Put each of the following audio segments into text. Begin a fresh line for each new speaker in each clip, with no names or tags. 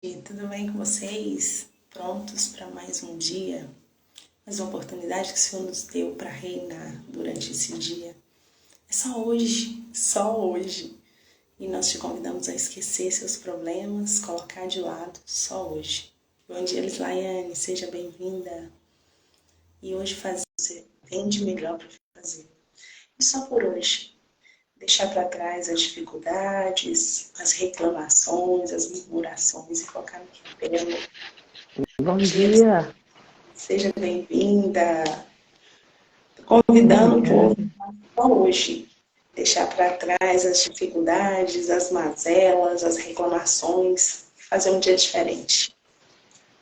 E tudo bem com vocês? Prontos para mais um dia? Mais uma oportunidade que o Senhor nos deu para reinar durante esse dia. É só hoje, só hoje. E nós te convidamos a esquecer seus problemas, colocar de lado só hoje. Bom dia, Lislaiane, seja bem-vinda. E hoje fazer o que você tem de melhor para fazer. E só por hoje. Deixar para trás as dificuldades, as reclamações, as murmurações e focar no que é belo.
Bom dia.
Seja bem-vinda. Convidando o povo para hoje. Deixar para trás as dificuldades, as mazelas, as reclamações. Fazer um dia diferente.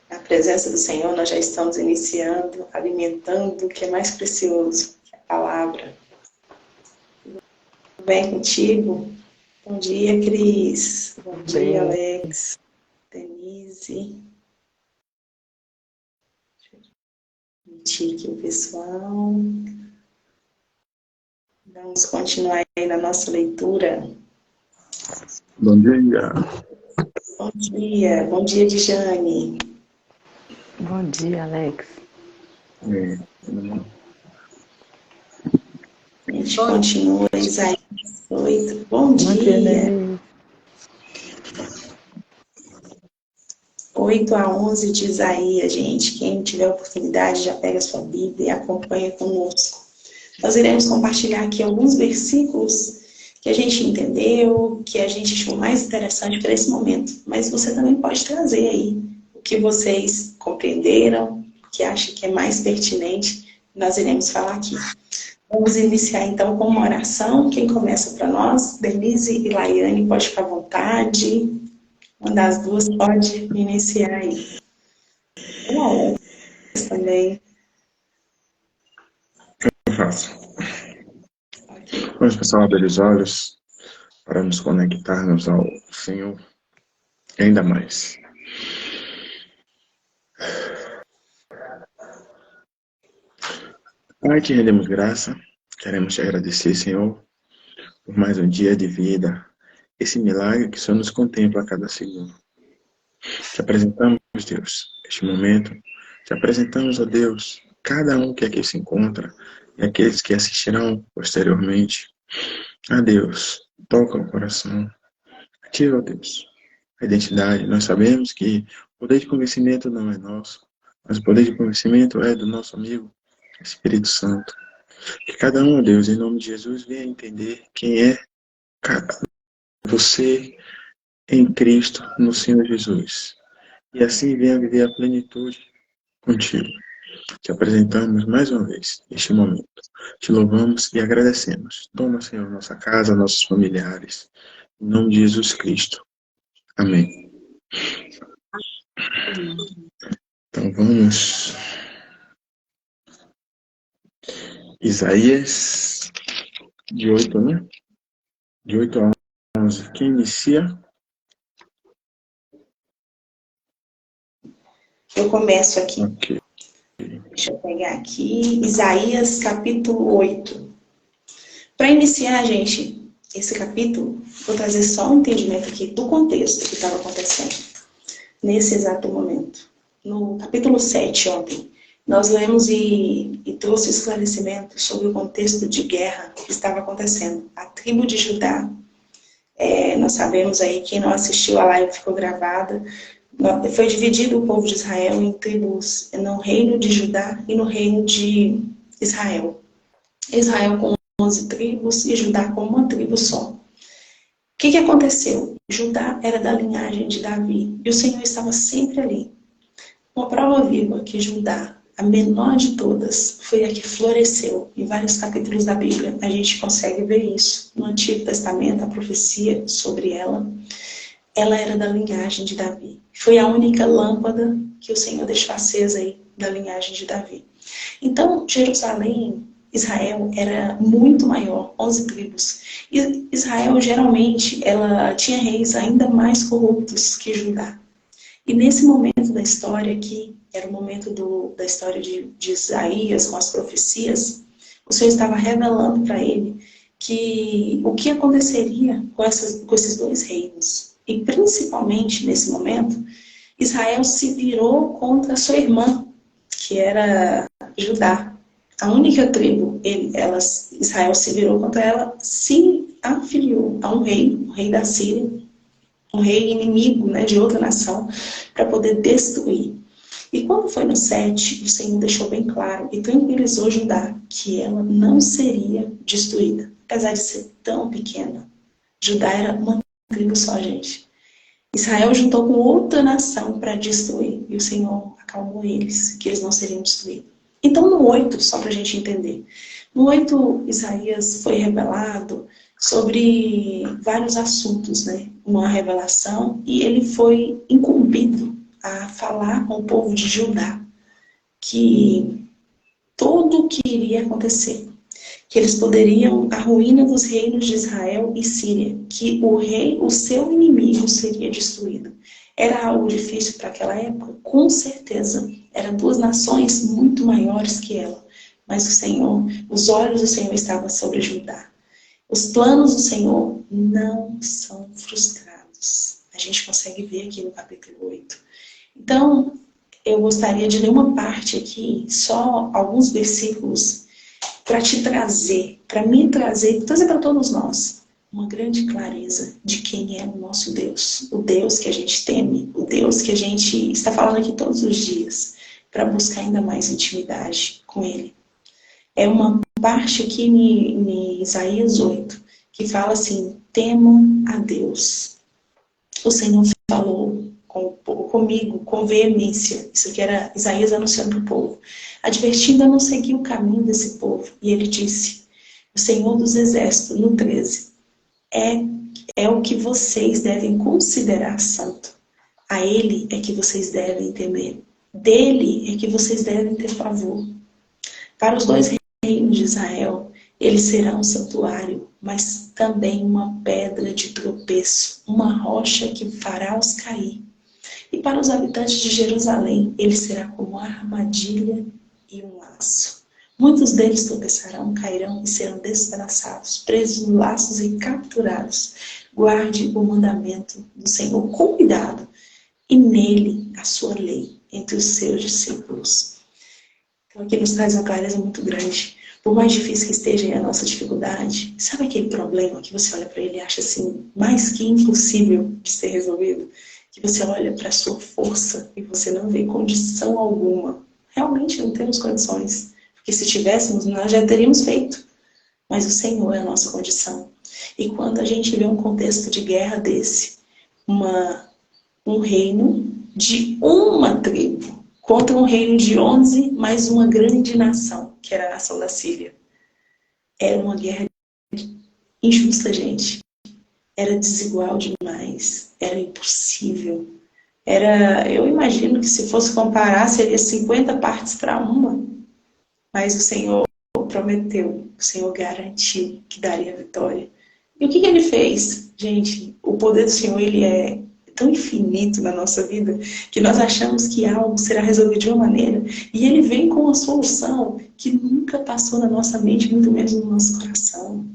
Na presença do Senhor, nós já estamos iniciando, alimentando o que é mais precioso, que é a palavra. Tudo bem contigo? Bom dia, Cris. Bom dia, Alex. Denise. Deixa eu aqui o pessoal. Vamos continuar aí na nossa leitura.
Bom dia.
Bom dia. Bom dia, Dijane.
Bom dia, Alex.
A gente continua, Isaías 8. Bom dia. 8 a 11 de Isaías, gente. Quem tiver oportunidade, já pega a sua Bíblia e acompanha conosco. Nós iremos compartilhar aqui alguns versículos que a gente entendeu, que a gente achou mais interessante para esse momento. Mas você também pode trazer aí o que vocês compreenderam, o que acha que é mais pertinente, nós iremos falar aqui. Vamos iniciar então com uma oração. Quem começa para nós? Denise e Laiane, pode ficar à vontade. Uma das duas pode iniciar aí. Uma também.
Eu faço. Vamos, pessoal, abrir os olhos para nos conectarmos ao Senhor ainda mais. Pai, te rendemos graça. Queremos te agradecer, Senhor, por mais um dia de vida. Esse milagre que só nos contempla a cada segundo. Te apresentamos, Deus, este momento. Te apresentamos, ó Deus, cada um que aqui se encontra e aqueles que assistirão posteriormente. A Deus, toca o coração. Ativa, ó Deus, a identidade. Nós sabemos que o poder de convencimento não é nosso, mas o poder de convencimento é do nosso amigo Espírito Santo. Que cada um, ó Deus, em nome de Jesus, venha entender quem é você em Cristo, no Senhor Jesus. E assim venha viver a plenitude contigo. Te apresentamos mais uma vez neste momento. Te louvamos e agradecemos. Toma, Senhor, nossa casa, nossos familiares. Em nome de Jesus Cristo. Amém. Então vamos. Isaías, de 8, né? De 8 a 11. Quem inicia?
Eu começo aqui.
Ok.
Deixa eu pegar aqui. Isaías, capítulo 8. Para iniciar, gente, esse capítulo, vou trazer só um entendimento aqui do contexto que estava acontecendo nesse exato momento. No capítulo 7, ontem, nós lemos e trouxe esclarecimento sobre o contexto de guerra que estava acontecendo. A tribo de Judá, nós sabemos aí, quem não assistiu a live ficou gravada, foi dividido o povo de Israel em tribos no reino de Judá e no reino de Israel. Israel com 11 tribos e Judá com uma tribo só. O que aconteceu? Judá era da linhagem de Davi e o Senhor estava sempre ali. Uma prova viva que Judá, a menor de todas, foi a que floresceu. Em vários capítulos da Bíblia a gente consegue ver isso. No Antigo Testamento, a profecia sobre ela. Ela era da linhagem de Davi. Foi a única lâmpada que o Senhor deixou acesa aí da linhagem de Davi. Então, Jerusalém, Israel, era muito maior, 11 tribos. E Israel, geralmente, ela tinha reis ainda mais corruptos que Judá. E nesse momento da história aqui, era o momento da história de Isaías com as profecias, o Senhor estava revelando para ele que o que aconteceria com esses dois reinos. E principalmente nesse momento, Israel se virou contra sua irmã, que era Judá. A única tribo, Israel se virou contra ela, se afiliou a um rei, o rei da Síria, um rei inimigo, né, de outra nação, para poder destruir. E quando foi no 7, o Senhor deixou bem claro e tranquilizou Judá que ela não seria destruída, apesar de ser tão pequena. Judá era uma tribo só, gente. Israel juntou com outra nação para destruir, e o Senhor acalmou eles, que eles não seriam destruídos. Então, no 8, só para a gente entender, no 8, Isaías foi revelado sobre vários assuntos, né? Uma revelação, e ele foi incumbido a falar com o povo de Judá que tudo o que iria acontecer, que eles poderiam, a ruína dos reinos de Israel e Síria, que o seu inimigo seria destruído. Era algo difícil para aquela época? Com certeza. Eram duas nações muito maiores que ela. Mas o Senhor, os olhos do Senhor estavam sobre Judá. Os planos do Senhor não são frustrados. A gente consegue ver aqui no capítulo 8. Então, eu gostaria de ler uma parte aqui, só alguns versículos, para te trazer, para me trazer para todos nós, uma grande clareza de quem é o nosso Deus. O Deus que a gente teme, o Deus que a gente está falando aqui todos os dias, para buscar ainda mais intimidade com Ele. É uma parte aqui em Isaías 8, que fala assim, temam a Deus. O Senhor falou comigo, com veemência. Isso que era Isaías anunciando para o povo. Advertindo a não seguir o caminho desse povo. E ele disse, o Senhor dos Exércitos, no 13, é o que vocês devem considerar santo. A Ele é que vocês devem temer. Dele é que vocês devem ter favor. Para os dois reinos de Israel, ele será um santuário, mas também uma pedra de tropeço, uma rocha que fará-os cair. E para os habitantes de Jerusalém, ele será como uma armadilha e um laço. Muitos deles tropeçarão, cairão e serão despedaçados, presos em laços e capturados. Guarde o mandamento do Senhor com cuidado, e nele a sua lei entre os seus discípulos. Então aqui nos traz uma clareza muito grande. Por mais difícil que esteja a nossa dificuldade, sabe aquele problema que você olha para ele e acha assim, mais que impossível de ser resolvido? Que você olha para a sua força e você não vê condição alguma. Realmente não temos condições. Porque se tivéssemos, nós já teríamos feito. Mas o Senhor é a nossa condição. E quando a gente vê um contexto de guerra desse, um reino de uma tribo contra um reino de 11, mais uma grande nação, que era a nação da Síria. Era uma guerra injusta, gente. Era desigual demais. Era impossível. Eu imagino que se fosse comparar, seria 50 partes para uma. Mas o Senhor prometeu, o Senhor garantiu que daria vitória. E o que ele fez? Gente, o poder do Senhor, ele é tão infinito na nossa vida, que nós achamos que algo será resolvido de uma maneira, e ele vem com uma solução que nunca passou na nossa mente, muito menos no nosso coração.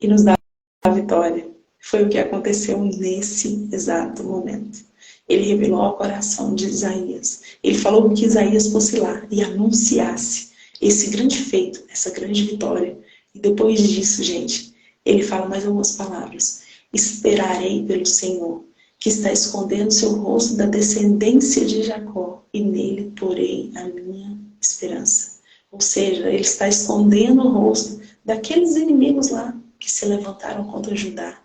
E nos dá a vitória. Foi o que aconteceu nesse exato momento. Ele revelou ao coração de Isaías. Ele falou que Isaías fosse lá e anunciasse esse grande feito, essa grande vitória. E depois disso, gente, ele fala mais algumas palavras. Esperarei pelo Senhor, que está escondendo seu rosto da descendência de Jacó, e nele porei a minha esperança. Ou seja, ele está escondendo o rosto daqueles inimigos lá que se levantaram contra Judá,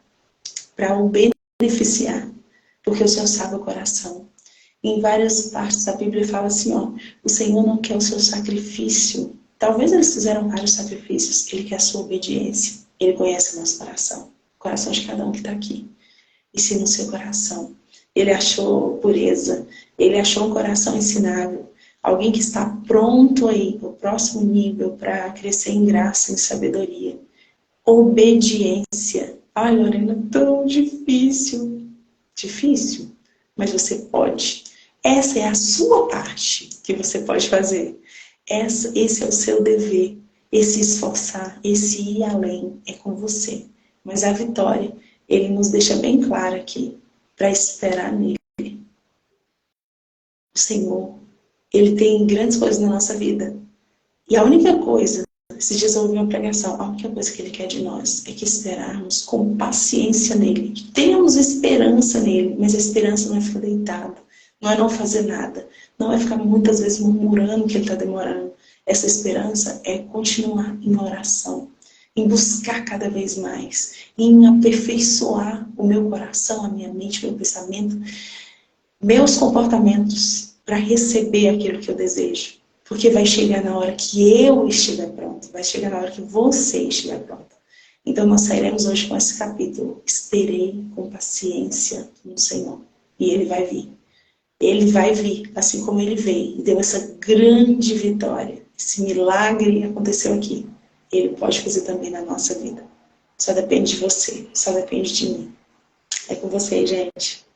para o beneficiar, porque o Senhor sabe o coração. Em várias partes da Bíblia fala assim, ó, o Senhor não quer o seu sacrifício. Talvez eles fizeram vários sacrifícios, ele quer a sua obediência. Ele conhece o nosso coração, o coração de cada um que está aqui. E se no seu coração ele achou pureza, ele achou um coração ensinável, alguém que está pronto aí para o próximo nível, para crescer em graça, em sabedoria, obediência. Ai, Lorena, tão difícil. Difícil, mas você pode. Essa é a sua parte que você pode fazer. Esse é o seu dever. Esse esforçar, esse ir além é com você. Mas a vitória, ele nos deixa bem claro aqui, para esperar nele. Senhor, Ele tem grandes coisas na nossa vida. E a única coisa, esses dias eu ouvi uma pregação, a única coisa que Ele quer de nós é que esperarmos com paciência nele, que tenhamos esperança nele, mas a esperança não é ficar deitado, não é não fazer nada, não é ficar muitas vezes murmurando que Ele está demorando. Essa esperança é continuar em oração, em buscar cada vez mais, em aperfeiçoar o meu coração, a minha mente, meu pensamento, meus comportamentos para receber aquilo que eu desejo. Porque vai chegar na hora que eu estiver pronto, vai chegar na hora que você estiver pronto. Então nós sairemos hoje com esse capítulo. Esperei com paciência no Senhor. E Ele vai vir. Ele vai vir, assim como Ele veio. E deu essa grande vitória. Esse milagre aconteceu aqui. Ele pode fazer também na nossa vida. Só depende de você, só depende de mim. É com vocês, gente.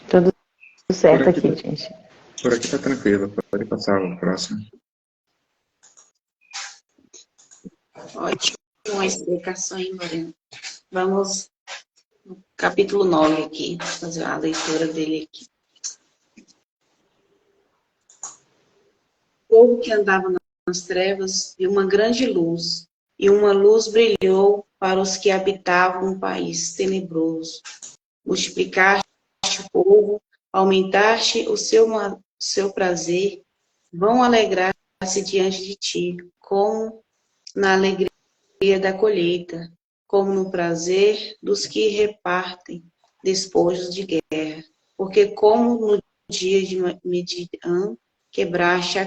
Tudo certo
Por aqui,
aqui, gente.
por aqui tá tranquilo, pode passar o próximo.
Ótimo, uma explicação aí, Morena. Vamos no capítulo 9 aqui, fazer a leitura dele aqui. O povo que andava nas trevas viu uma grande luz, e uma luz brilhou para os que habitavam um país tenebroso. Multiplicaste o povo, aumentaste o seu prazer, vão alegrar-se diante de ti, como na alegria da colheita, como no prazer dos que repartem despojos de guerra. Porque como no dia de Midian, quebraste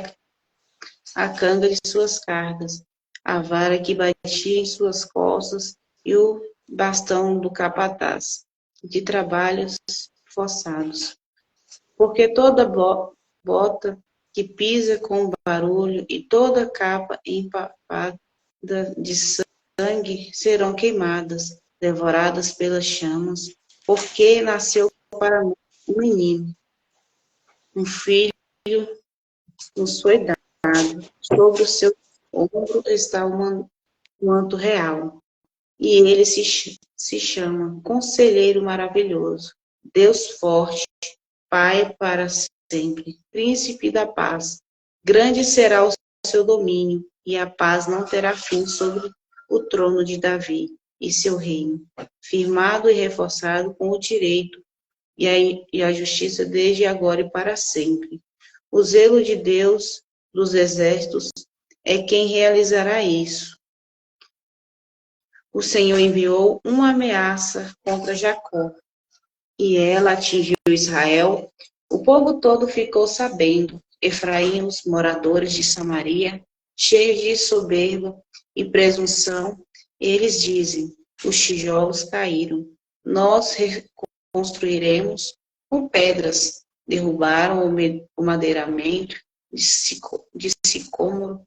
a canga de suas cargas, a vara que batia em suas costas e o bastão do capataz, de trabalhos forçados. Porque toda bota que pisa com barulho e toda capa empapada de sangue serão queimadas, devoradas pelas chamas, porque nasceu para nós um menino, um filho nos foi dado, sobre o seu ombro está o manto real, e ele se chama Conselheiro Maravilhoso, Deus Forte, Pai para sempre, Príncipe da Paz. Grande será o seu domínio, e a paz não terá fim sobre o trono de Davi e seu reino, firmado e reforçado com o direito e a justiça desde agora e para sempre. O zelo de Deus dos exércitos é quem realizará isso. O Senhor enviou uma ameaça contra Jacó, e ela atingiu Israel. O povo todo ficou sabendo. Efraim, os moradores de Samaria, cheios de soberba e presunção, eles dizem: os tijolos caíram. Nós reconstruiremos com pedras. Derrubaram o madeiramento de sicômoro.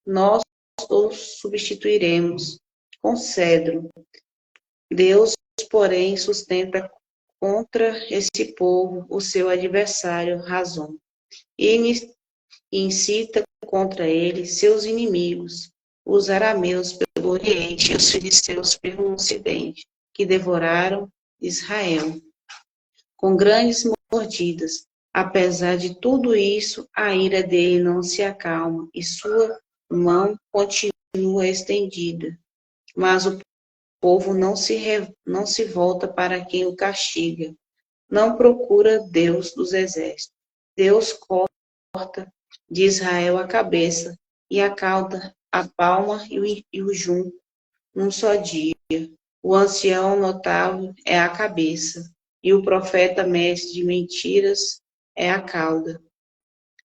Nós o substituiremos com cedro. Deus, porém, sustenta contra esse povo o seu adversário Razon, e incita contra ele seus inimigos, os arameus pelo oriente e os filisteus pelo ocidente, que devoraram Israel com grandes mordidas. Apesar de tudo isso, a ira dele não se acalma e sua mão continua estendida. Mas o povo não se volta para quem o castiga. Não procura Deus dos exércitos. Deus corta de Israel a cabeça e a cauda, a palma e o junco num só dia. O ancião notável é a cabeça, e o profeta mestre de mentiras é a cauda.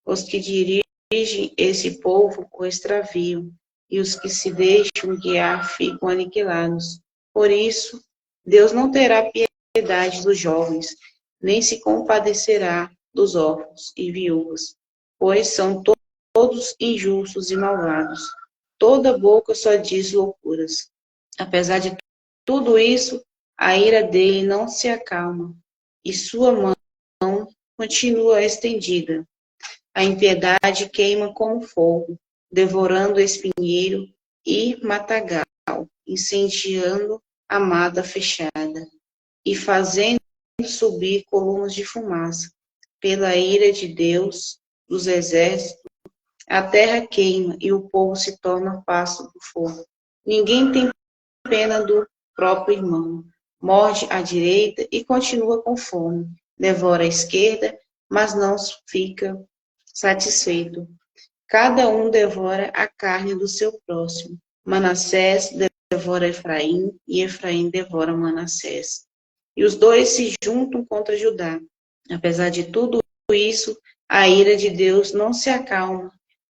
Os que dirigem esse povo o extraviam, e os que se deixam guiar ficam aniquilados. Por isso, Deus não terá piedade dos jovens, nem se compadecerá dos órfãos e viúvas, pois são todos injustos e malvados. Toda boca só diz loucuras. Apesar de tudo isso, a ira dele não se acalma, e sua mão continua estendida. A impiedade queima como fogo, devorando espinheiro e matagal. incendiando a mata fechada e fazendo subir colunas de fumaça. Pela ira de Deus, dos exércitos, a terra queima e o povo se torna pasto do fogo. Ninguém tem pena do próprio irmão. Morde à direita e continua com fome. Devora à esquerda, mas não fica satisfeito. Cada um devora a carne do seu próximo. Manassés devora Efraim e Efraim devora Manassés. E os dois se juntam contra Judá. Apesar de tudo isso, a ira de Deus não se acalma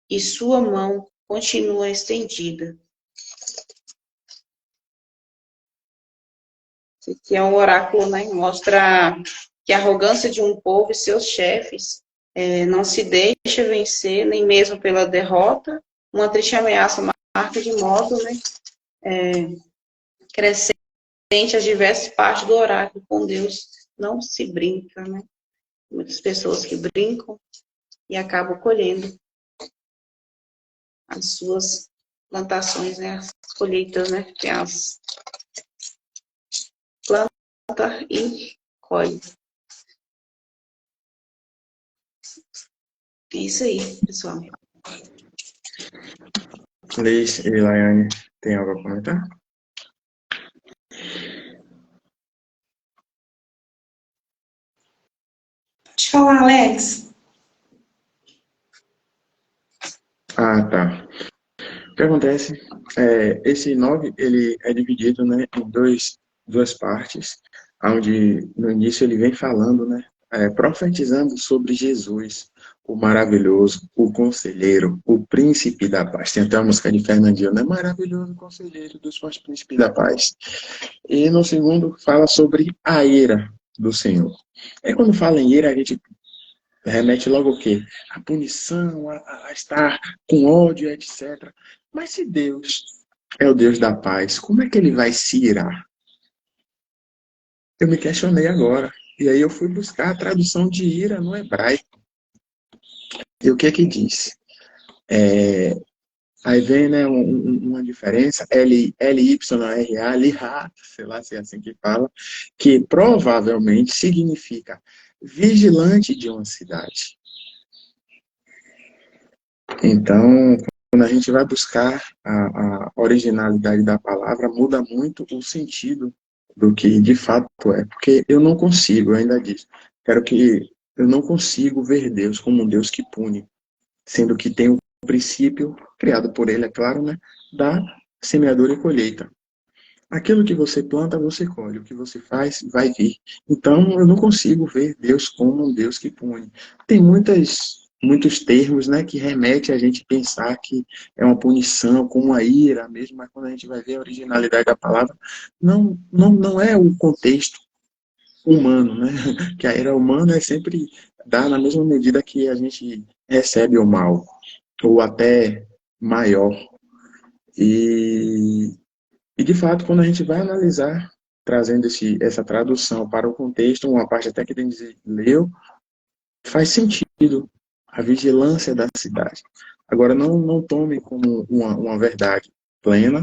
e sua mão continua estendida. Esse aqui é um oráculo, né? Mostra que a arrogância de um povo e seus chefes não se deixa vencer, nem mesmo pela derrota. Uma triste ameaça marca de modo, né, crescente as diversas partes do oráculo. Com Deus não se brinca, né? Muitas pessoas que brincam e acabam colhendo as suas plantações, né? As colheitas, né? Que as planta e colhe. É isso aí, pessoal.
Liz e Laiane, tem algo a comentar?
Pode falar, Alex.
Ah, tá. O que acontece? Esse 9, ele é dividido, né, em duas partes, onde no início ele vem falando, né, profetizando sobre Jesus, o maravilhoso, o conselheiro, o príncipe da paz. Tem até a música de Fernandinho, né? Maravilhoso conselheiro dos fortes príncipe da paz. E no segundo fala sobre a ira do Senhor. Aí quando fala em ira, a gente remete logo o quê? A punição, a estar com ódio, etc. Mas se Deus é o Deus da paz, como é que ele vai se irar? Eu me questionei agora. E aí eu fui buscar a tradução de ira no hebraico. E o que é que diz? Aí vem, né, uma diferença, L-Y-R-A, Lihá, sei lá se é assim que fala, que provavelmente significa vigilante de uma cidade. Então, quando a gente vai buscar a originalidade da palavra, muda muito o sentido do que de fato é. Porque eu não consigo, eu ainda disse, eu não consigo ver Deus como um Deus que pune, sendo que tem um princípio, criado por ele, é claro, né, da semeadura e colheita. Aquilo que você planta, você colhe. O que você faz, vai vir. Então, eu não consigo ver Deus como um Deus que pune. Tem muitos termos, né, que remetem a gente pensar que é uma punição, como a ira mesmo, mas quando a gente vai ver a originalidade da palavra, não é o contexto humano, né? Que a ira humana é sempre dá na mesma medida que a gente recebe o mal, ou até maior. E de fato, quando a gente vai analisar, trazendo essa tradução para o contexto, uma parte até que Denise leu, faz sentido a vigilância da cidade. Agora, não tome como uma verdade plena,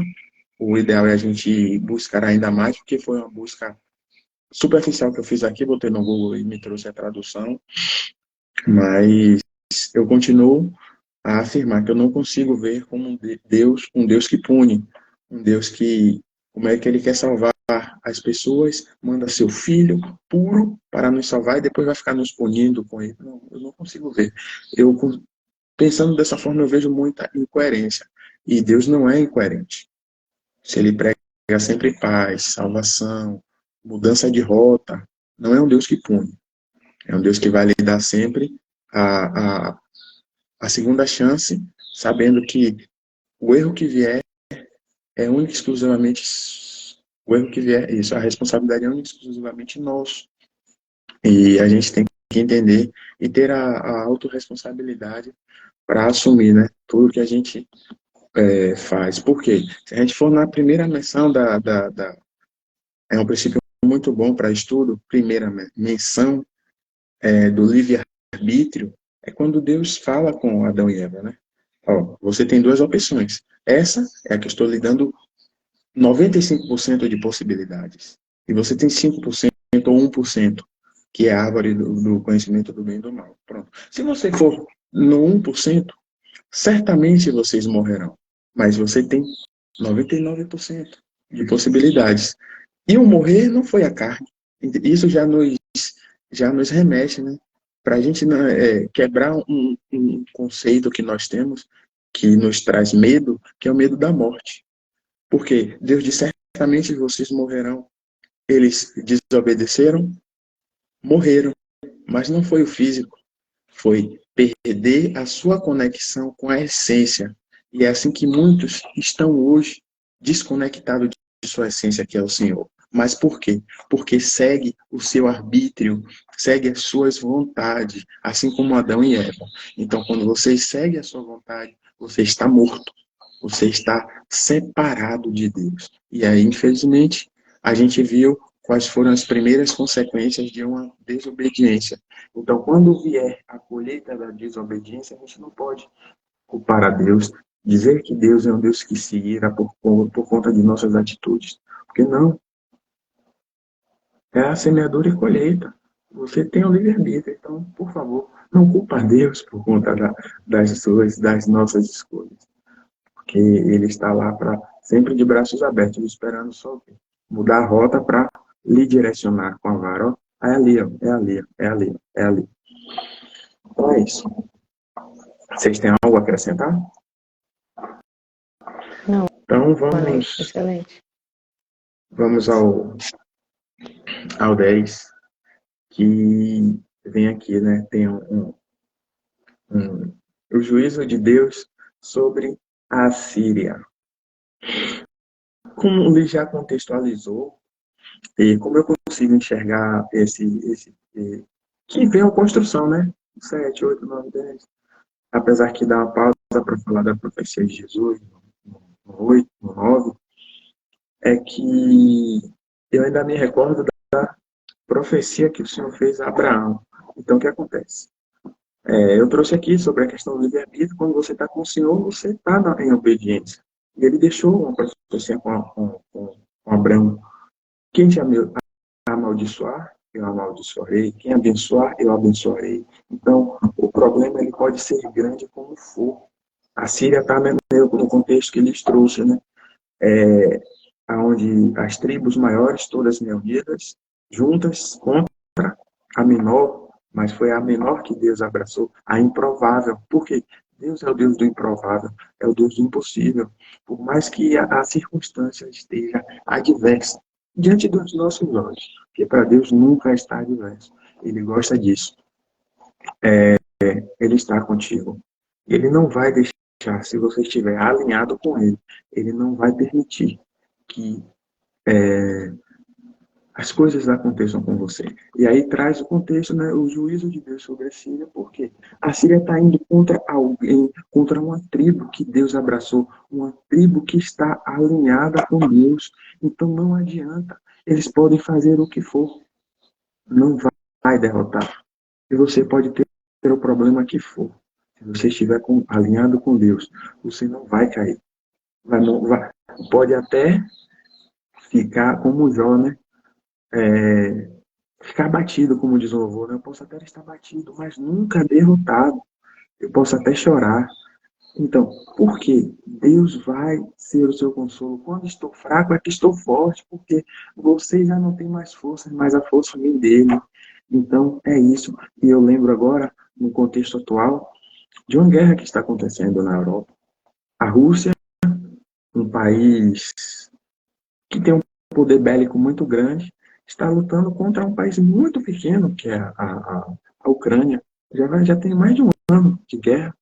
o ideal é a gente buscar ainda mais, porque foi uma busca superficial que eu fiz aqui, botei no Google e me trouxe a tradução, mas eu continuo a afirmar que eu não consigo ver como um Deus que pune, um Deus que, como é que ele quer salvar as pessoas, manda seu filho puro para nos salvar e depois vai ficar nos punindo com ele. Não, eu não consigo ver. Pensando dessa forma, eu vejo muita incoerência. E Deus não é incoerente. Se ele prega sempre paz, salvação, mudança de rota, não é um Deus que pune. É um Deus que vai lhe dar sempre a segunda chance, sabendo que o erro que vier é único e exclusivamente o erro que vier, isso, a responsabilidade é única e exclusivamente nossa. E a gente tem que entender e ter a autorresponsabilidade para assumir, né, tudo que a gente faz. Por quê? Se a gente for na primeira menção é um princípio muito bom para estudo, primeira menção do livre-arbítrio, é quando Deus fala com Adão e Eva, né? Ó, você tem duas opções. Essa é a que eu estou lhe dando 95% de possibilidades. E você tem 5% ou 1%, que é a árvore do conhecimento do bem e do mal. Pronto. Se você for no 1%, certamente vocês morrerão. Mas você tem 99% de possibilidades. E o morrer não foi a carne. Isso já nos remete, né? Para a gente quebrar um conceito que nós temos, que nos traz medo, que é o medo da morte. Porque Deus disse, certamente vocês morrerão. Eles desobedeceram, morreram. Mas não foi o físico. Foi perder a sua conexão com a essência. E é assim que muitos estão hoje desconectados de sua essência, que é o Senhor. Mas por quê? Porque segue o seu arbítrio, segue as suas vontades, assim como Adão e Eva. Então, quando você segue a sua vontade, você está morto. Você está separado de Deus. E aí, infelizmente, a gente viu quais foram as primeiras consequências de uma desobediência. Então, quando vier a colheita da desobediência, a gente não pode culpar a Deus, dizer que Deus é um Deus que se ira por conta de nossas atitudes. Porque não. É a semeadura e colheita. Você tem o livre-arbítrio. Então, por favor, não culpa Deus por conta das nossas escolhas. Porque Ele está lá para sempre de braços abertos, esperando só mudar a rota para lhe direcionar com a vara. Ó, é ali, ó, é ali, é ali, é ali. Então é isso. Vocês têm algo a acrescentar?
Não,
Então
Alex, excelente.
vamos ao 10, que vem aqui, né? Tem o juízo de Deus sobre a Assíria. Como ele já contextualizou, e como eu consigo enxergar que vem a construção, né? 7, 8, 9, 10. Apesar que dá uma pausa para falar da profecia de Jesus, no 8, no 9, é que eu ainda me recordo da profecia que o Senhor fez a Abraão. Então, o que acontece? Eu trouxe aqui sobre a questão do livre-arbítrio. Quando você está com o Senhor, você está em obediência. E ele deixou uma profecia com Abraão. Quem te amaldiçoar, eu amaldiçoarei. Quem abençoar, eu abençoarei. Então, o problema ele pode ser grande como for. A Síria está no contexto que eles trouxe, né? Onde as tribos maiores, todas reunidas, juntas, contra a menor, mas foi a menor que Deus abraçou, a improvável. Por quê? Deus é o Deus do improvável, é o Deus do impossível. Por mais que a circunstância esteja adversa diante dos nossos olhos, porque para Deus nunca está adverso. Ele gosta disso. Ele está contigo. Ele não vai deixar, se você estiver alinhado com Ele, Ele não vai permitir que as coisas aconteçam com você. E aí traz o contexto, né, o juízo de Deus sobre a Síria, porque a Síria está indo contra alguém, contra uma tribo que Deus abraçou, uma tribo que está alinhada com Deus. Então não adianta. Eles podem fazer o que for. Não vai derrotar. E você pode ter o problema que for. Se você estiver alinhado com Deus, você não vai cair. Pode até ficar como Jó, né? Ficar abatido, como diz o avô, né? Eu posso até estar batido, mas nunca derrotado. Eu posso até chorar. Então, por quê? Deus vai ser o seu consolo. Quando estou fraco, é que estou forte, porque você já não tem mais força, mas a força vem dele. Então, é isso. E eu lembro agora, no contexto atual, de uma guerra que está acontecendo na Europa. A Rússia, um país que tem um poder bélico muito grande, está lutando contra um país muito pequeno, que é a Ucrânia. Já tem mais de um ano de guerra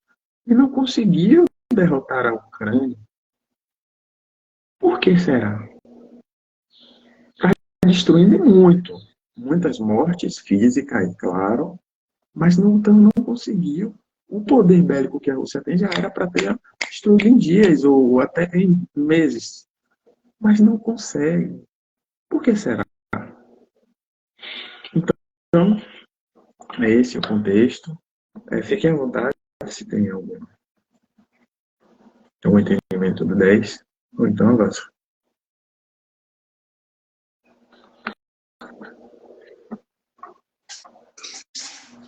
e não conseguiu derrotar a Ucrânia. Por que será? Está destruindo muito. Muitas mortes físicas, claro, mas não conseguiu. O poder bélico que a Rússia tem já era para ter destruído em dias ou até em meses. Mas não consegue. Por que será? Então, é esse o contexto. Fiquem à vontade se tem algum entendimento do 10, ou então avança.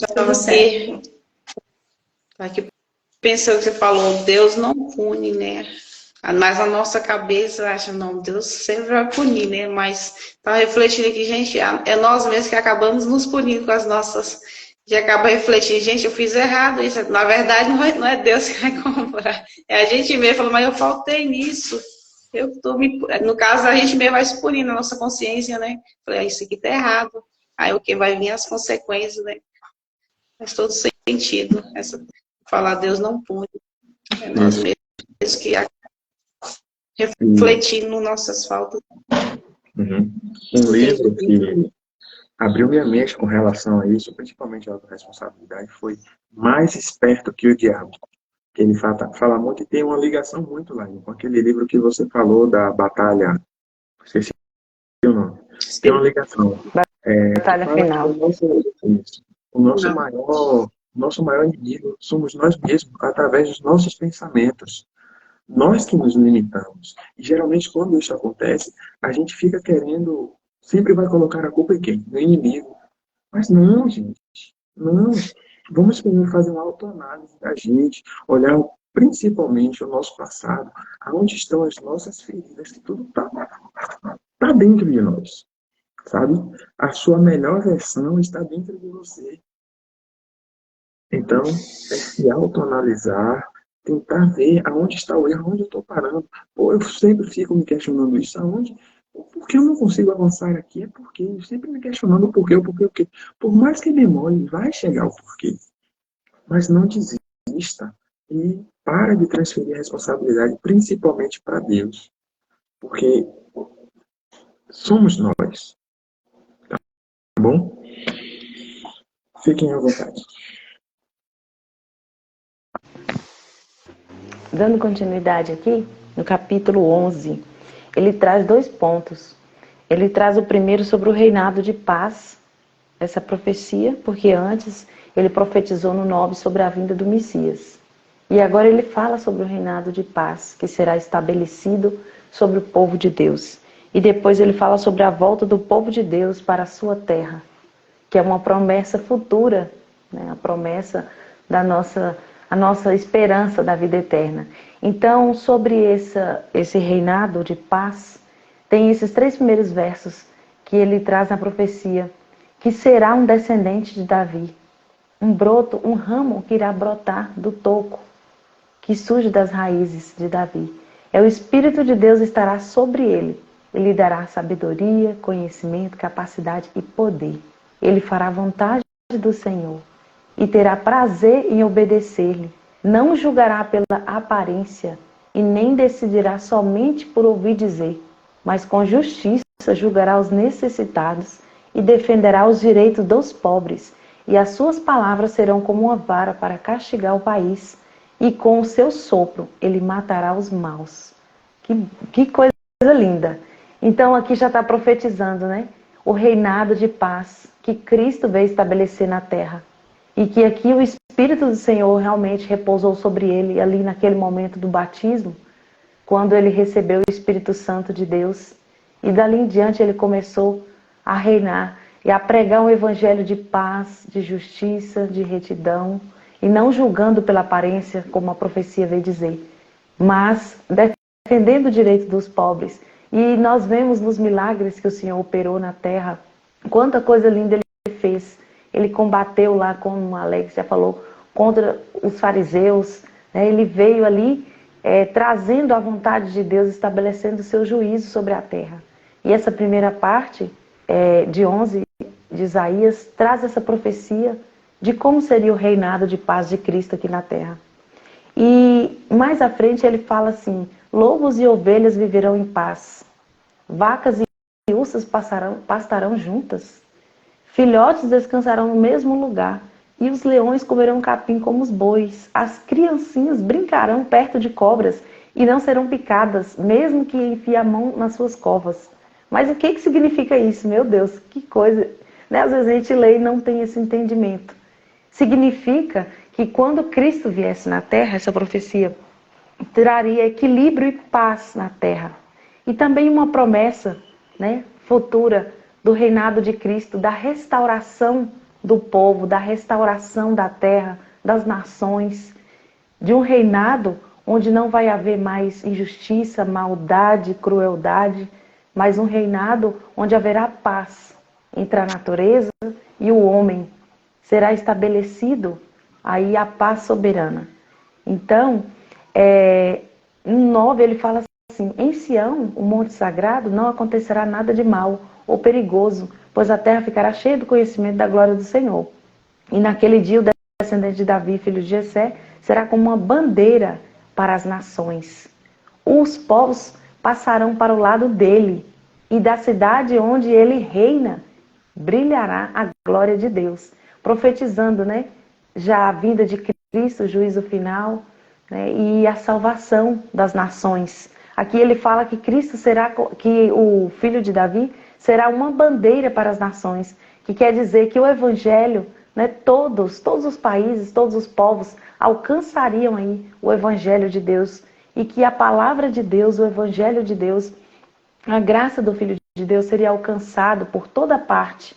Estava certo.
Aqui pensando que você falou, Deus não pune, né? Mas a nossa cabeça acha, não, Deus sempre vai punir, né? Mas tá refletindo aqui, gente, é nós mesmos que acabamos nos punindo com as nossas. Já acaba refletindo, gente, eu fiz errado isso. Na verdade, não é Deus que vai comprar. É a gente mesmo, fala, mas eu faltei nisso. No caso, a gente mesmo vai se punir na nossa consciência, né? Falei, isso aqui tá errado. Aí o que vai vir as consequências, né? Faz todo sentido. Falar Deus não pune. É nós mesmos que refletindo nas nossas faltas.
Uhum. Um livro que abriu minha mente com relação a isso, principalmente a autorresponsabilidade, foi Mais Esperto que o Diabo. Ele fala muito e tem uma ligação muito lá com aquele livro que você falou da batalha, esqueci o nome, tem uma ligação.
Batalha final.
O nosso maior inimigo somos nós mesmos, através dos nossos pensamentos. Nós que nos limitamos. E geralmente quando isso acontece, a gente fica querendo, sempre vai colocar a culpa em quem? No inimigo. Mas não, gente. Não. Vamos primeiro fazer uma autoanálise da gente, olhar principalmente o nosso passado, aonde estão as nossas feridas, que tudo tá dentro de nós, sabe? A sua melhor versão está dentro de você. Então, é se autoanalisar, tentar ver aonde está o erro, aonde eu estou parando. Pô, eu sempre fico me questionando isso, aonde? Por que eu não consigo avançar aqui? É porque eu sempre me questionando o porquê, o porquê, o porquê. Por mais que demore, vai chegar o porquê. Mas não desista e para de transferir a responsabilidade principalmente para Deus. Porque somos nós, tá bom? Fiquem à vontade.
Dando continuidade aqui, no capítulo 11, ele traz 2 pontos. Ele traz o primeiro sobre o reinado de paz, essa profecia, porque antes ele profetizou no 9 sobre a vinda do Messias. E agora ele fala sobre o reinado de paz, que será estabelecido sobre o povo de Deus. E depois ele fala sobre a volta do povo de Deus para a sua terra, que é uma promessa futura, né? A promessa da a nossa esperança da vida eterna. Então, sobre esse reinado de paz, tem esses 3 primeiros versos que ele traz na profecia, que será um descendente de Davi, um broto, um ramo que irá brotar do toco, que surge das raízes de Davi. O Espírito de Deus estará sobre ele. Ele dará sabedoria, conhecimento, capacidade e poder. Ele fará a vontade do Senhor e terá prazer em obedecer-lhe. Não julgará pela aparência e nem decidirá somente por ouvir dizer, mas com justiça julgará os necessitados e defenderá os direitos dos pobres. E as suas palavras serão como uma vara para castigar o país, e com o seu sopro ele matará os maus. Que coisa linda! Então aqui já está profetizando, né? O reinado de paz que Cristo veio estabelecer na terra. E que aqui o Espírito do Senhor realmente repousou sobre ele ali naquele momento do batismo, quando ele recebeu o Espírito Santo de Deus. E dali em diante ele começou a reinar e a pregar um evangelho de paz, de justiça, de retidão, e não julgando pela aparência, como a profecia veio dizer, mas defendendo o direito dos pobres. E nós vemos nos milagres que o Senhor operou na terra, quanta coisa linda ele fez. Ele combateu lá, como a Alex já falou, contra os fariseus, né? Ele veio ali trazendo a vontade de Deus, estabelecendo o seu juízo sobre a terra. E essa primeira parte de 11 de Isaías traz essa profecia de como seria o reinado de paz de Cristo aqui na terra. E mais à frente ele fala assim: lobos e ovelhas viverão em paz, vacas e ursas pastarão juntas, filhotes descansarão no mesmo lugar, e os leões comerão capim como os bois. As criancinhas brincarão perto de cobras e não serão picadas, mesmo que enfie a mão nas suas covas. Mas o que significa isso? Meu Deus, que coisa! Né? Às vezes a gente lê e não tem esse entendimento. Significa que quando Cristo viesse na terra, essa profecia traria equilíbrio e paz na terra. E também uma promessa, né, futura do reinado de Cristo, da restauração do povo, da restauração da terra, das nações, de um reinado onde não vai haver mais injustiça, maldade, crueldade, mas um reinado onde haverá paz entre a natureza e o homem. Será estabelecido aí a paz soberana. Então, em 9 ele fala assim: em Sião, o monte sagrado, não acontecerá nada de mal ou perigoso, pois a terra ficará cheia do conhecimento da glória do Senhor. E naquele dia o descendente de Davi, filho de Jessé, será como uma bandeira para as nações. Os povos passarão para o lado dele, e da cidade onde ele reina brilhará a glória de Deus. Profetizando, né, já a vinda de Cristo, o juízo final, né, e a salvação das nações. Aqui ele fala que Cristo será, que o filho de Davi será uma bandeira para as nações, que quer dizer que o evangelho, né, todos os países, todos os povos alcançariam aí o evangelho de Deus, e que a palavra de Deus, o evangelho de Deus, a graça do Filho de Deus seria alcançado por toda parte.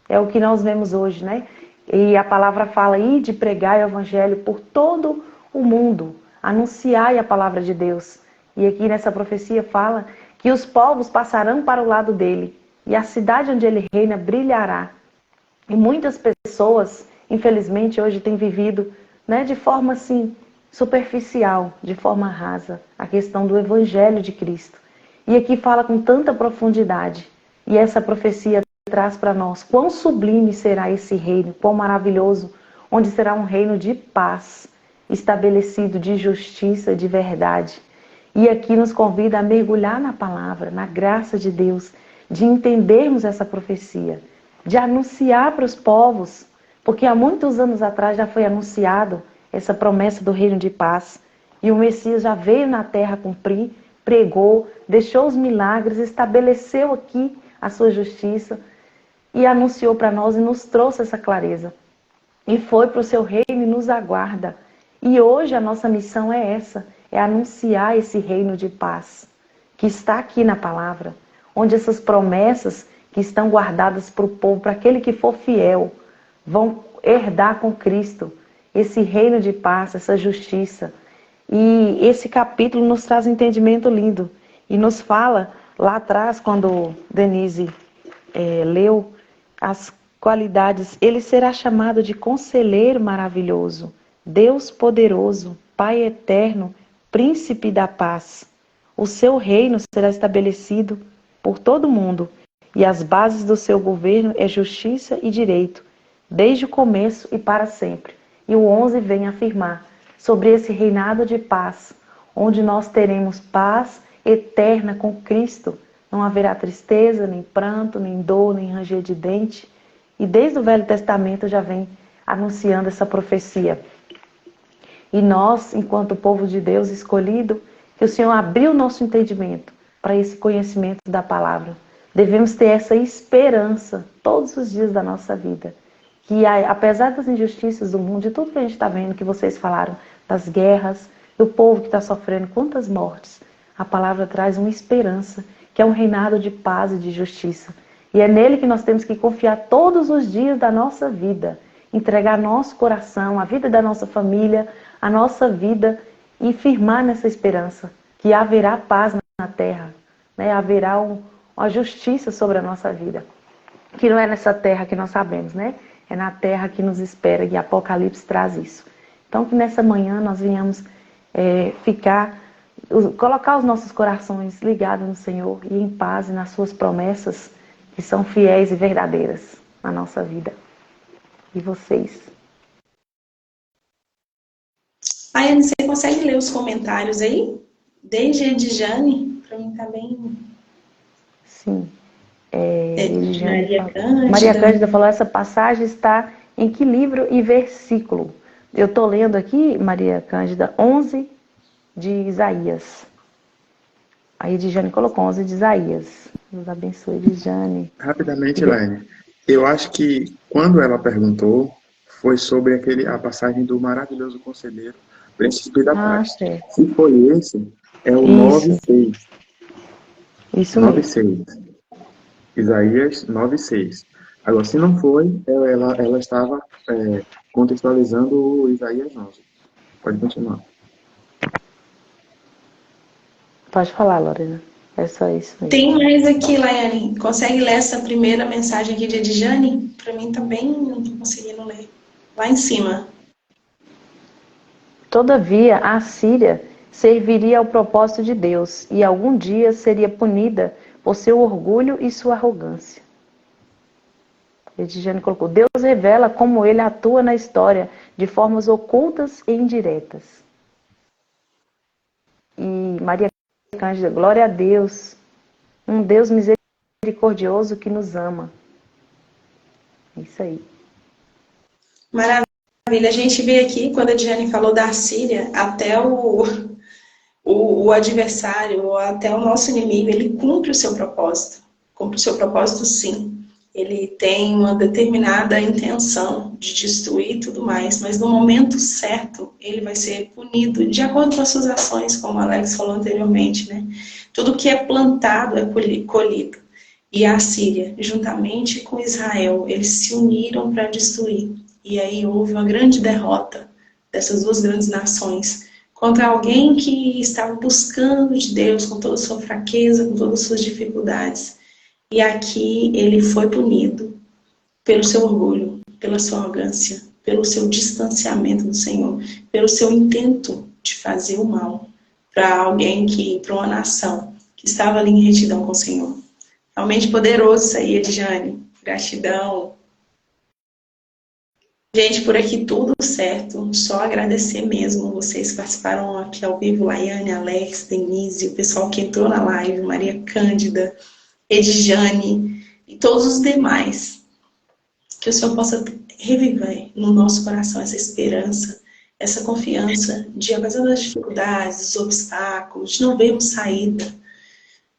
É o que nós vemos hoje, né? E a palavra fala aí de pregar o evangelho por todo o mundo, anunciar a palavra de Deus. E aqui nessa profecia fala que os povos passarão para o lado dele, e a cidade onde ele reina brilhará. E muitas pessoas, infelizmente, hoje têm vivido, né, de forma assim, superficial, de forma rasa, a questão do evangelho de Cristo. E aqui fala com tanta profundidade. E essa profecia traz para nós quão sublime será esse reino, quão maravilhoso, onde será um reino de paz, estabelecido de justiça, de verdade. E aqui nos convida a mergulhar na palavra, na graça de Deus, de entendermos essa profecia, de anunciar para os povos, porque há muitos anos atrás já foi anunciado essa promessa do reino de paz, e o Messias já veio na terra cumprir, pregou, deixou os milagres, estabeleceu aqui a sua justiça e anunciou para nós e nos trouxe essa clareza. E foi para o seu reino e nos aguarda. E hoje a nossa missão é essa, é anunciar esse reino de paz que está aqui na palavra, onde essas promessas que estão guardadas para o povo, para aquele que for fiel, vão herdar com Cristo esse reino de paz, essa justiça. E esse capítulo nos traz um entendimento lindo. E nos fala, lá atrás, quando Denise leu as qualidades, ele será chamado de Conselheiro Maravilhoso, Deus Poderoso, Pai Eterno, Príncipe da Paz. O seu reino será estabelecido por todo o mundo, e as bases do seu governo é justiça e direito, desde o começo e para sempre. E o 11 vem afirmar sobre esse reinado de paz, onde nós teremos paz eterna com Cristo. Não haverá tristeza, nem pranto, nem dor, nem ranger de dente. E desde o Velho Testamento já vem anunciando essa profecia. E nós, enquanto povo de Deus escolhido, que o Senhor abriu o nosso entendimento para esse conhecimento da palavra. Devemos ter essa esperança todos os dias da nossa vida. Que apesar das injustiças do mundo, de tudo que a gente está vendo, que vocês falaram, das guerras, do povo que está sofrendo quantas mortes, a palavra traz uma esperança, que é um reinado de paz e de justiça. E é nele que nós temos que confiar todos os dias da nossa vida, entregar nosso coração, a vida da nossa família, a nossa vida, e firmar nessa esperança, que haverá paz na terra, né? Haverá uma justiça sobre a nossa vida, que não é nessa terra que nós sabemos, né? É na terra que nos espera, e Apocalipse traz isso. Então, que nessa manhã nós venhamos colocar os nossos corações ligados no Senhor e em paz e nas suas promessas, que são fiéis e verdadeiras na nossa vida. E vocês?
Aiane, você consegue ler os comentários aí? Desde a Edjane, para mim tá bem...
Sim.
Maria
Cândida falou, essa passagem está em que livro e versículo? Eu estou lendo aqui, Maria Cândida, 11 de Isaías. A Edjane colocou 11 de Isaías. Deus abençoe, Edjane.
Rapidamente, Elaine, eu acho que quando ela perguntou, foi sobre a passagem do maravilhoso conselheiro, Príncipe da Paz.
Certo.
Se foi esse, é o
Isso.
9,6.
Isso mesmo.
9,6. Isaías 9,6. Agora, se não foi, ela estava contextualizando o Isaías 11. Pode continuar.
Pode falar, Lorena. É só isso mesmo.
Tem mais aqui, Laiane. Consegue ler essa primeira mensagem aqui de Edjane? Para mim também não estou conseguindo ler. Lá em cima.
Todavia, a Síria serviria ao propósito de Deus e algum dia seria punida por seu orgulho e sua arrogância. Edjane colocou: Deus revela como ele atua na história de formas ocultas e indiretas. E Maria Cândida: glória a Deus, um Deus misericordioso que nos ama. É isso aí.
Maravilha. A gente vê aqui, quando a Edjane falou da Síria, até o adversário, ou até o nosso inimigo, ele cumpre o seu propósito. Cumpre o seu propósito, sim. Ele tem uma determinada intenção de destruir e tudo mais, mas no momento certo, ele vai ser punido de acordo com as suas ações, como o Alex falou anteriormente, né? Tudo que é plantado é colhido. E a Síria, juntamente com Israel, eles se uniram para destruir. E aí houve uma grande derrota dessas duas grandes nações contra alguém que estava buscando de Deus com toda a sua fraqueza, com todas as suas dificuldades. E aqui ele foi punido pelo seu orgulho, pela sua arrogância, pelo seu distanciamento do Senhor, pelo seu intento de fazer o mal para alguém para uma nação que estava ali em retidão com o Senhor. Realmente poderoso isso aí, Edjane. Gratidão. Gente, por aqui tudo certo. Só agradecer mesmo. Vocês participaram aqui ao vivo, Laiane, Alex, Denise, o pessoal que entrou na live, Maria Cândida, Edjane e todos os demais. Que o Senhor possa reviver no nosso coração essa esperança, essa confiança de, apesar das dificuldades, dos obstáculos, de não vermos saída,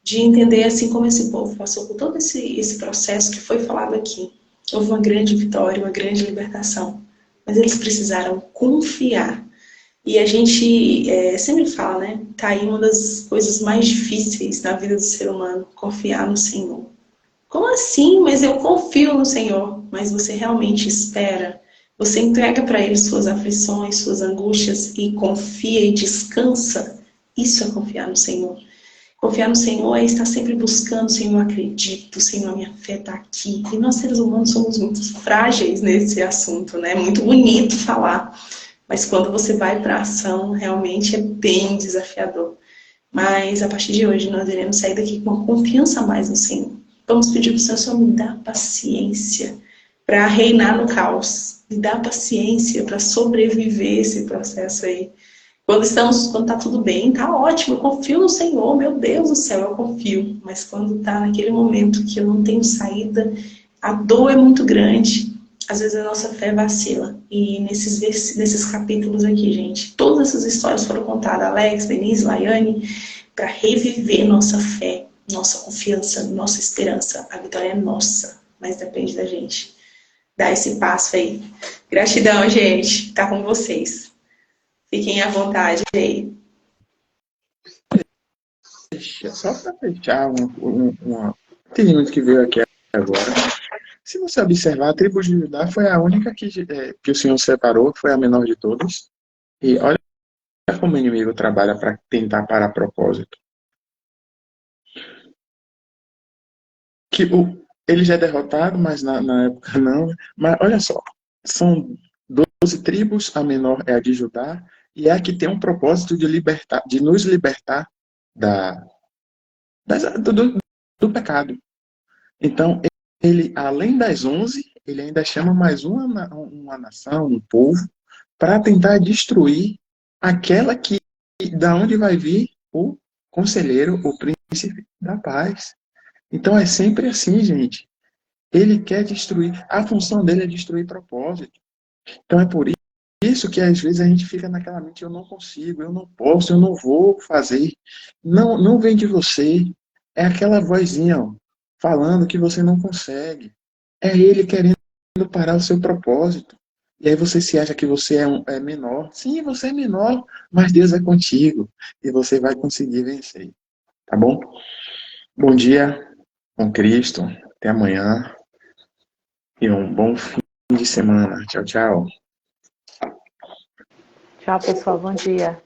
de entender, assim como esse povo passou por todo esse processo que foi falado aqui. Houve uma grande vitória, uma grande libertação. Mas eles precisaram confiar. E a gente sempre fala, né? Tá aí uma das coisas mais difíceis na vida do ser humano, confiar no Senhor. Como assim? Mas eu confio no Senhor. Mas você realmente espera? Você entrega para Ele suas aflições, suas angústias e confia e descansa? Isso é confiar no Senhor. Confiar no Senhor é estar sempre buscando, Senhor, eu acredito, Senhor, minha fé está aqui. E nós, seres humanos, somos muito frágeis nesse assunto, né? É muito bonito falar, mas quando você vai para a ação, realmente é bem desafiador. Mas a partir de hoje nós iremos sair daqui com uma confiança a mais no Senhor. Vamos pedir para o Senhor me dar paciência para reinar no caos, me dar paciência para sobreviver esse processo aí. Quando está tudo bem, está ótimo, eu confio no Senhor, meu Deus do céu, eu confio. Mas quando está naquele momento que eu não tenho saída, a dor é muito grande, às vezes a nossa fé vacila. E nesses capítulos aqui, gente, todas essas histórias foram contadas, Alex, Denise, Laiane, para reviver nossa fé, nossa confiança, nossa esperança. A vitória é nossa, mas depende da gente. Dá esse passo aí. Gratidão, gente, tá com vocês. Fiquem à vontade aí.
Só para fechar tem muito que veio aqui agora. Se você observar, a tribo de Judá foi a única que o Senhor separou, foi a menor de todas. E olha como o inimigo trabalha para tentar parar propósito. Ele já é derrotado, mas na época não. Mas olha só, são 12 tribos, a menor é a de Judá, e é a que tem um propósito de nos libertar do pecado. Então, ele, além das 11, ele ainda chama mais uma nação, um povo, para tentar destruir aquela da onde vai vir o conselheiro, o príncipe da paz. Então, é sempre assim, gente. Ele quer destruir. A função dele é destruir propósito. Então, é por isso que às vezes a gente fica naquela mente, eu não consigo, eu não posso, eu não vou fazer. Não, não vem de você. É aquela vozinha, ó, falando que você não consegue. É ele querendo parar o seu propósito. E aí você se acha que você é menor. Sim, você é menor, mas Deus é contigo. E você vai conseguir vencer. Tá bom? Bom dia com Cristo. Até amanhã. e um bom fim de semana. Tchau, tchau.
Tchau, pessoal. Bom dia.